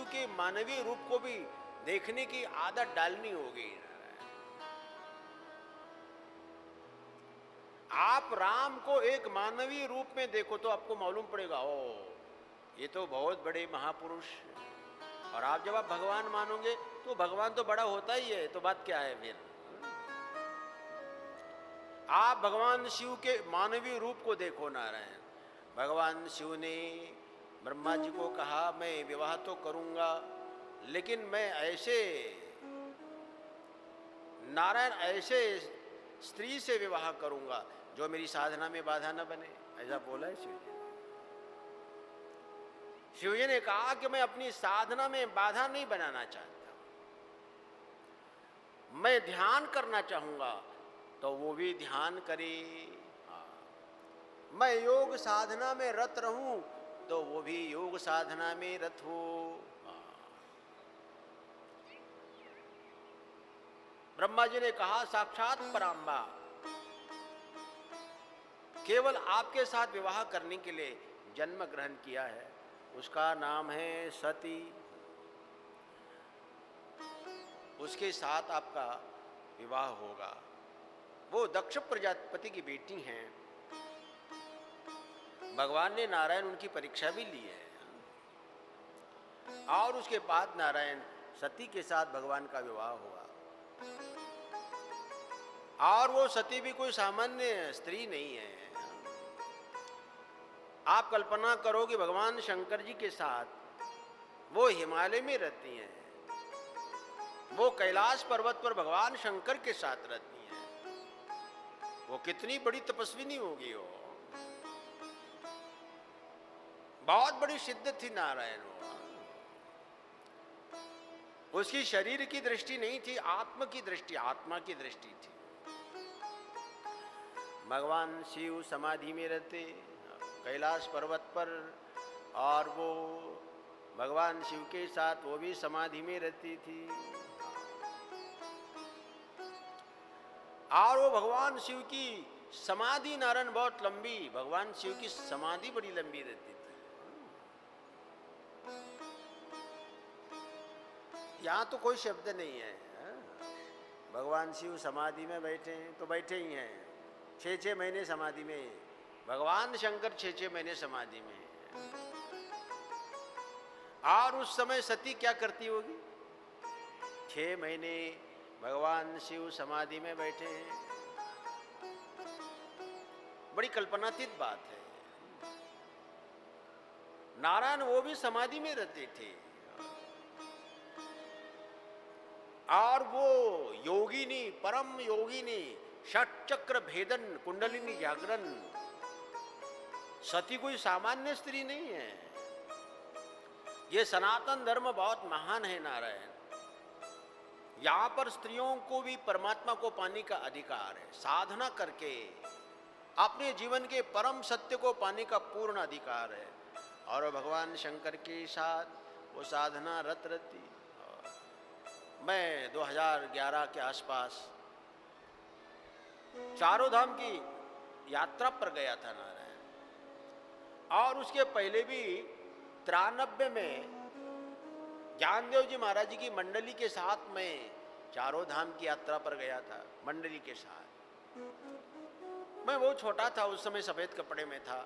के मानवीय रूप को भी देखने की आदत डालनी होगी। आप राम को एक मानवीय रूप में देखो तो आपको मालूम पड़ेगा, ओ ये तो बहुत बड़े महापुरुष। और आप जब आप भगवान मानोगे तो भगवान तो बड़ा होता ही है, तो बात क्या है फिर। आप भगवान शिव के मानवीय रूप को देखो नारायण। भगवान शिव ने ब्रह्मा जी को कहा मैं विवाह तो करूंगा, लेकिन मैं ऐसे नारायण ऐसे स्त्री से विवाह करूंगा जो मेरी साधना में बाधा न बने, ऐसा बोला है शिव जी। शिव जी ने कहा कि मैं अपनी साधना में बाधा नहीं बनाना चाहता, मैं ध्यान करना चाहूंगा तो वो भी ध्यान करे, मैं योग साधना में रत रहूं तो वो भी योग साधना में रत हो। ब्रह्मा जी ने कहा साक्षात पराम्बा केवल आपके साथ विवाह करने के लिए जन्म ग्रहण किया है, उसका नाम है सती, उसके साथ आपका विवाह होगा। वो दक्ष प्रजापति की बेटी हैं। भगवान ने नारायण उनकी परीक्षा भी ली है, और उसके बाद नारायण सती के साथ भगवान का विवाह हुआ। और वो सती भी कोई सामान्य स्त्री नहीं है। आप कल्पना करो कि भगवान शंकर जी के साथ वो हिमालय में रहती हैं, वो कैलाश पर्वत पर भगवान शंकर के साथ रहती हैं, वो कितनी बड़ी तपस्विनी होगी। वो बहुत बड़ी सिद्ध थी नारायण। उसकी शरीर की दृष्टि नहीं थी, आत्मा की दृष्टि, आत्मा की दृष्टि थी। भगवान शिव समाधि में रहते कैलाश पर्वत पर, और वो भगवान शिव के साथ वो भी समाधि में रहती थी। और वो भगवान शिव की समाधि नारायण बहुत लंबी, भगवान शिव की समाधि बड़ी लंबी रहती थी। यहां तो कोई शब्द नहीं है। भगवान शिव समाधि में बैठे हैं तो बैठे ही हैं, 6-6 महीने समाधि में। भगवान शंकर 6-6 महीने समाधि में। और उस समय सती क्या करती होगी? 6 महीने भगवान शिव समाधि में बैठे हैं, बड़ी कल्पनातीत बात है। नारायण वो भी समाधि में रहते थे, और वो योगिनी, परम योगिनी, षट चक्र भेदन, कुंडलिनी जागरण सती कोई सामान्य स्त्री नहीं है। ये सनातन धर्म बहुत महान है नारायण। यहां पर स्त्रियों को भी परमात्मा को पाने का अधिकार है, साधना करके अपने जीवन के परम सत्य को पाने का पूर्ण अधिकार है। और भगवान शंकर के साथ वो साधना रत रहती। मैं 2011 के आसपास चारों धाम की यात्रा पर गया था नारायण, और उसके पहले भी 93 में ज्ञानदेव जी महाराज जी की मंडली के साथ में चारों धाम की यात्रा पर गया था मंडली के साथ। मैं बहुत छोटा था उस समय, सफेद कपड़े में था।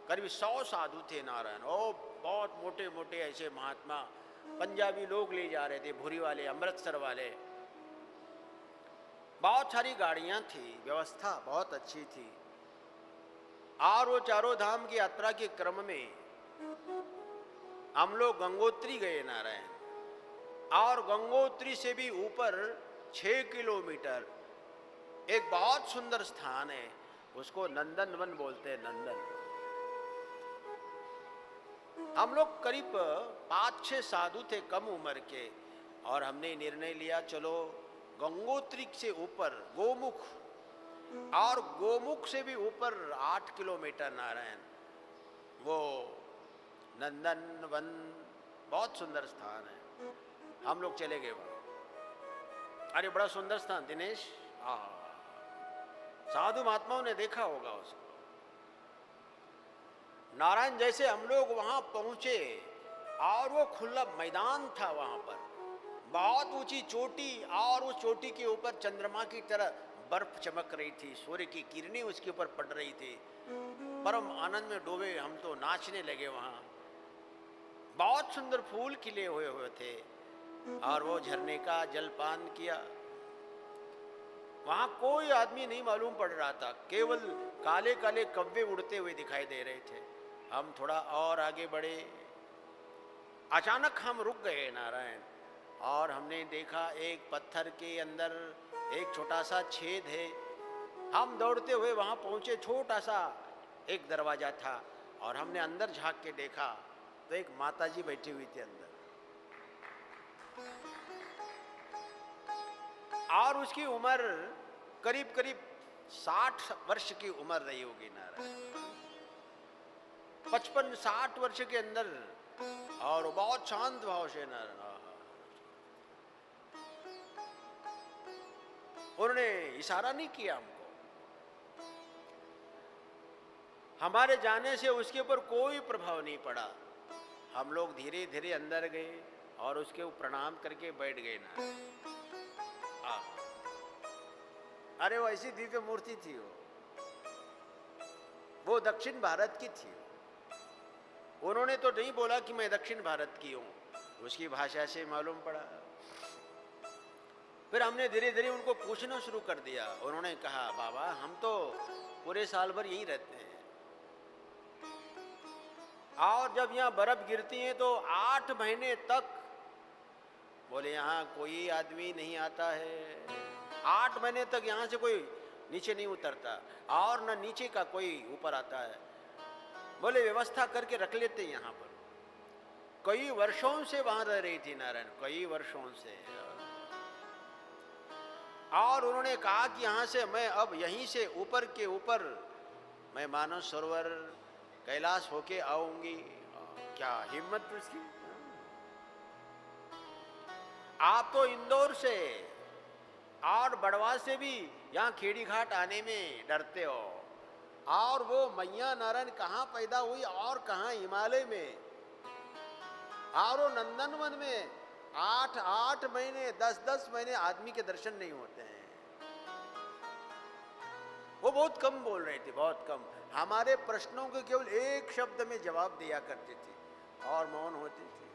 करीब 100 साधु थे नारायण, ओ बहुत मोटे मोटे ऐसे महात्मा, पंजाबी लोग ले जा रहे थे, भूरी वाले, अमृतसर वाले। बहुत सारी गाड़ियां थी, व्यवस्था बहुत अच्छी थी। और वो चारों धाम की यात्रा के क्रम में हम लोग गंगोत्री गए नारायण, और गंगोत्री से भी ऊपर 6 किलोमीटर एक बहुत सुंदर स्थान है, उसको नंदनवन बोलते हैं। नंदन, हम लोग करीब 5-6 साधु थे कम उम्र के, और हमने निर्णय लिया चलो गंगोत्री से ऊपर गोमुख, और गोमुख से भी ऊपर 8 किलोमीटर नारायण वो नंदनवन, बहुत सुंदर स्थान है। हम लोग चले गए वहां। अरे बड़ा सुंदर स्थान दिनेश, साधु महात्माओं ने देखा होगा उसको। नारायण जैसे हम लोग वहां पहुंचे और वो खुला मैदान था वहां पर, बहुत ऊंची चोटी, और उस चोटी के ऊपर चंद्रमा की तरह बर्फ चमक रही थी, सूर्य की किरणें उसके ऊपर पड़ रही थी। परम आनंद में डूबे हम तो नाचने लगे वहां। बहुत सुंदर फूल खिले हुए थे और वो झरने का जलपान किया। वहां कोई आदमी नहीं मालूम पड़ रहा था, केवल काले काले कव्वे उड़ते हुए दिखाई दे रहे थे। हम थोड़ा और आगे बढ़े, अचानक हम रुक गए नारायण, और हमने देखा एक पत्थर के अंदर एक छोटा सा छेद है। हम दौड़ते हुए वहां पहुंचे, छोटा सा एक दरवाजा था, और हमने अंदर झांक के देखा तो एक माताजी बैठी हुई थी अंदर, और उसकी उम्र करीब करीब 60 वर्ष की उम्र रही होगी नारायण, 55-60 वर्ष के अंदर, और बहुत शांत भाव से नारायण। उन्होंने इशारा नहीं किया हमको, हमारे जाने से उसके ऊपर कोई प्रभाव नहीं पड़ा। हम लोग धीरे धीरे अंदर गए और उसके ऊपर प्रणाम करके बैठ गए ना। अरे वो ऐसी दिव्य मूर्ति थी, वो दक्षिण भारत की थी। उन्होंने तो नहीं बोला कि मैं दक्षिण भारत की हूं, उसकी भाषा से मालूम पड़ा। फिर हमने धीरे धीरे उनको पूछना शुरू कर दिया। उन्होंने कहा, बाबा हम तो पूरे साल भर यहीं रहते हैं, और जब यहाँ बर्फ गिरती है तो 8 महीने तक, बोले यहाँ कोई आदमी नहीं आता है, 8 महीने तक यहाँ से कोई नीचे नहीं उतरता, और न नीचे का कोई ऊपर आता है। बोले व्यवस्था करके रख लेते यहाँ पर। कई वर्षों से वहां रह रही थी नारायण, कई वर्षों से। और उन्होंने कहा कि यहाँ से मैं अब यहीं से ऊपर के ऊपर मैं मानस सरोवर कैलाश होके आऊंगी। क्या हिम्मत उसकी! आप तो इंदौर से और बड़वा से भी यहाँ खेड़ी घाट आने में डरते हो, और वो मैया नारायण कहाँ पैदा हुई और कहाँ हिमालय में, और वो नंदनवन में 8 महीने 10 महीने आदमी के दर्शन नहीं होते हैं। वो बहुत कम बोल रहे थे, बहुत कम। हमारे प्रश्नों को केवल एक शब्द में जवाब दिया करती थी और मौन होती थी।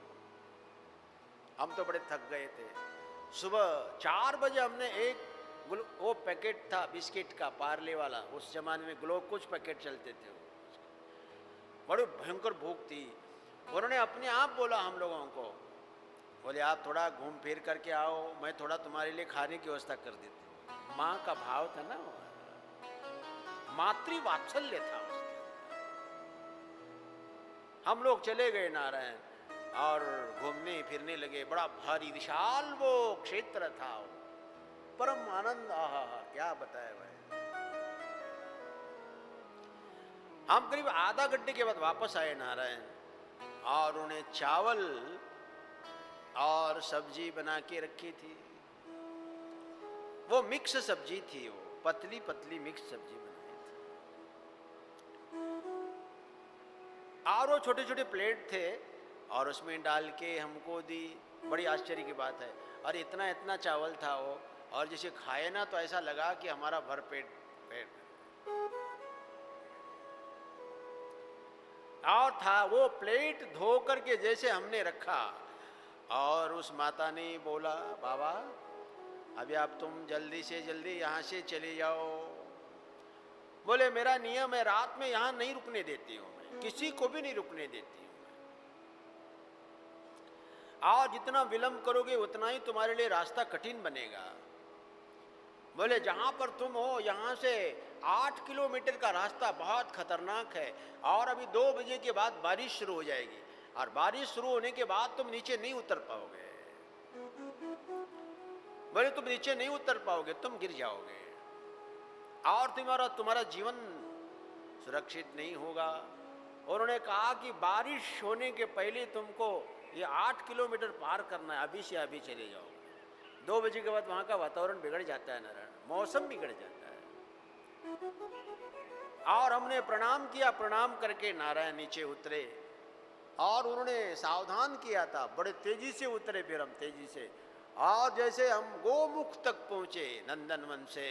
हम तो बड़े थक गए थे। सुबह 4 बजे हमने एक वो पैकेट था बिस्किट का, पार्ले वाला, उस जमाने में ग्लूकोज पैकेट चलते थे, बड़ी भयंकर भूख थी। उन्होंने अपने आप बोला हम लोगों को, बोले आप थोड़ा घूम फिर करके आओ, मैं थोड़ा तुम्हारे लिए खाने की व्यवस्था कर देती हूँ। माँ का भाव था ना, मातृ वात्सल्य था उसके। हम लोग चले गए नारायण और घूमने फिरने लगे। बड़ा भारी विशाल वो क्षेत्र था, परम आनंद। आहा, क्या बताए भाई। हम करीब आधा घंटे के बाद वापस आए नारायण, और उन्हें चावल और सब्जी बना के रखी थी। वो मिक्स सब्जी थी, वो पतली पतली मिक्स सब्जी बनाई थी, और वो छोटे छोटे प्लेट थे और उसमें डाल के हमको दी। बड़ी आश्चर्य की बात है, और इतना इतना चावल था वो, और जिसे खाए ना तो ऐसा लगा कि हमारा भर पेट। और था वो प्लेट धो करके जैसे हमने रखा, और उस माता ने बोला, बाबा अभी आप तुम जल्दी से जल्दी यहाँ से चले जाओ। बोले मेरा नियम है, रात में यहाँ नहीं रुकने देती हूँ मैं, किसी को भी नहीं रुकने देती हूँ मैं, और जितना विलंब करोगे उतना ही तुम्हारे लिए रास्ता कठिन बनेगा। बोले जहाँ पर तुम हो यहाँ से 8 किलोमीटर का रास्ता बहुत खतरनाक है, और अभी 2 बजे के बाद बारिश शुरू हो जाएगी, और बारिश शुरू होने के बाद तुम नीचे नहीं उतर पाओगे। बोले तुम नीचे नहीं उतर पाओगे, तुम गिर जाओगे, और तुम्हारा जीवन सुरक्षित नहीं होगा। उन्होंने कहा कि बारिश होने के पहले तुमको ये 8 किलोमीटर पार करना है, अभी से अभी चले जाओ। 2 बजे के बाद वहां का वातावरण बिगड़ जाता है नारायण, मौसम बिगड़ जाता है। और हमने प्रणाम किया, प्रणाम करके नारायण नीचे उतरे। और उन्होंने सावधान किया था, बड़े तेजी से उतरे फिर हम तेजी से, और जैसे हम गोमुख तक पहुंचे नंदनवन से